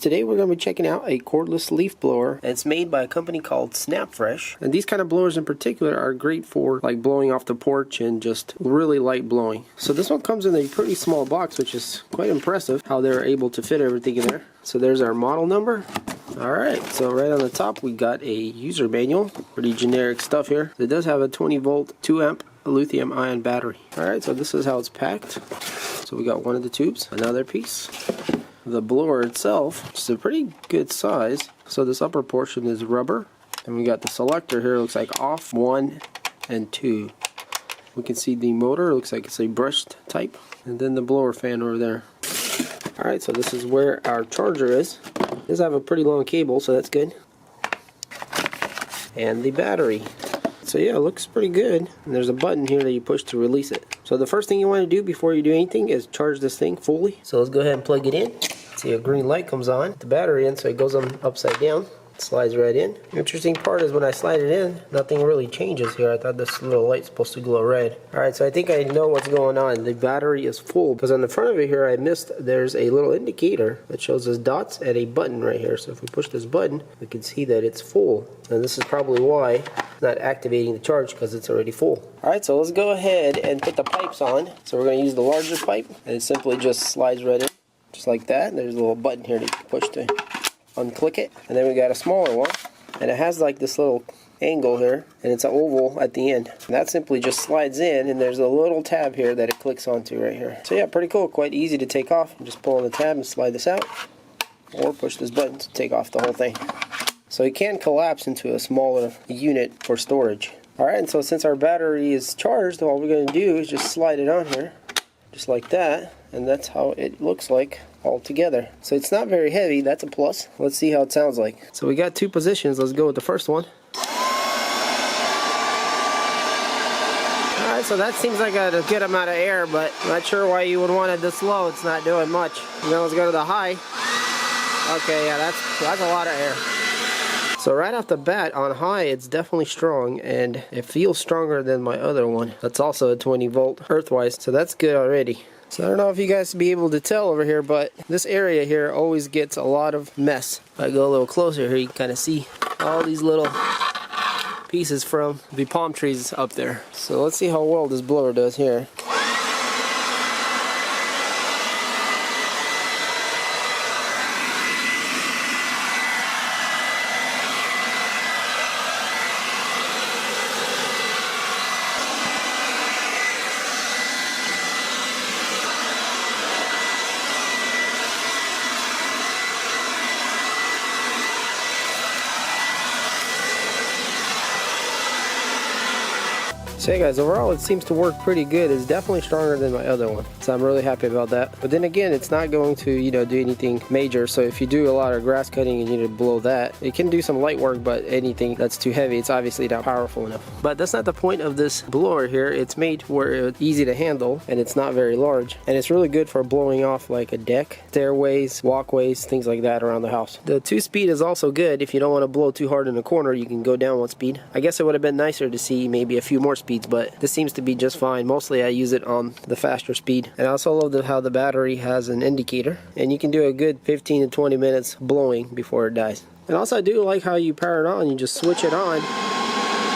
Today we're going to be checking out a cordless leaf blower, and it's made by a company called SnapFresh. And these kind of blowers in particular are great for like blowing off the porch and just really light blowing. So this one comes in a pretty small box, which is quite impressive how they're able to fit everything in there. So there's our model number. Alright, so right on the top we got a user manual. Pretty generic stuff here. It does have a 20 volt 2 amp lithium ion battery. Alright, so this is how it's packed. So we got one of the tubes, another piece. The blower itself is a pretty good size. So this upper portion is rubber, and we got the selector here. It looks like off 1 and 2. We can see the motor. It looks like it's a brushed type, and then the blower fan over there. Alright, so this is where our charger is. It does have a pretty long cable, so that's good. And the battery. So yeah, it looks pretty good. And there's a button here that you push to release it. So the first thing you want to do before you do anything is charge this thing fully. So let's go ahead and plug it in. See, a green light comes on. The battery in, so it goes on upside down. It slides right in. The interesting part is when I slide it in, nothing really changes here. I thought this little light's supposed to glow red. Alright, so I think I know what's going on. The battery is full, because on the front of it here I missed, there's a little indicator that shows us dots and a button right here. So if we push this button, we can see that it's full. And this is probably why it's not activating the charge, because it's already full. Alright, so let's go ahead and put the pipes on. So we're going to use the larger pipe, and it simply just slides right in, just like that. And there's a little button here that you push to unclick it. And then we got a smaller one, and it has like this little angle here, and it's an oval at the end. And that simply just slides in, and there's a little tab here that it clicks onto right here. So yeah, pretty cool, quite easy to take off. Just pull on the tab and slide this out, or push this button to take off the whole thing. So it can collapse into a smaller unit for storage. Alright, and so since our battery is charged, all we're going to do is just slide it on here, just like that, and that's how it looks like all together. So it's not very heavy, that's a plus. Let's see how it sounds like. So we got two positions, let's go with the first one. Alright, so that seems like a good amount of air, but I'm not sure why you would want it this low. It's not doing much. Now let's go to the high. Okay, yeah, that's a lot of air. So right off the bat, on high, it's definitely strong, and it feels stronger than my other one. That's also a 20 volt earthwise, so that's good already. So I don't know if you guys will be able to tell over here, but this area here always gets a lot of mess. If I go a little closer here, you can kind of see all these little pieces from the palm trees up there. So let's see how well this blower does here. So hey guys, overall it seems to work pretty good. It's definitely stronger than my other one, so I'm really happy about that. But then again, it's not going to, do anything major. So if you do a lot of grass cutting and you need to blow that, it can do some light work, but anything that's too heavy, it's obviously not powerful enough. But that's not the point of this blower here. It's made where it's easy to handle, and it's not very large, and it's really good for blowing off like a deck, stairways, walkways, things like that around the house. The 2-speed is also good. If you don't want to blow too hard in the corner, you can go down 1 speed. I guess it would have been nicer to see maybe a few more speeds, but this seems to be just fine. Mostly I use it on the faster speed. And I also love how the battery has an indicator, and you can do a good 15 to 20 minutes blowing before it dies. And also I do like how you power it on. You just switch it on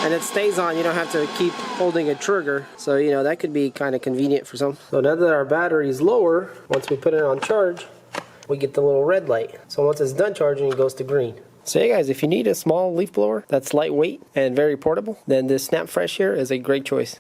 and it stays on. You don't have to keep holding a trigger, so that could be kind of convenient for some. So now that our battery is lower, once we put it on charge, we get the little red light. So once it's done charging, it goes to green. So hey guys, if you need a small leaf blower that's lightweight and very portable, then this SnapFresh here is a great choice.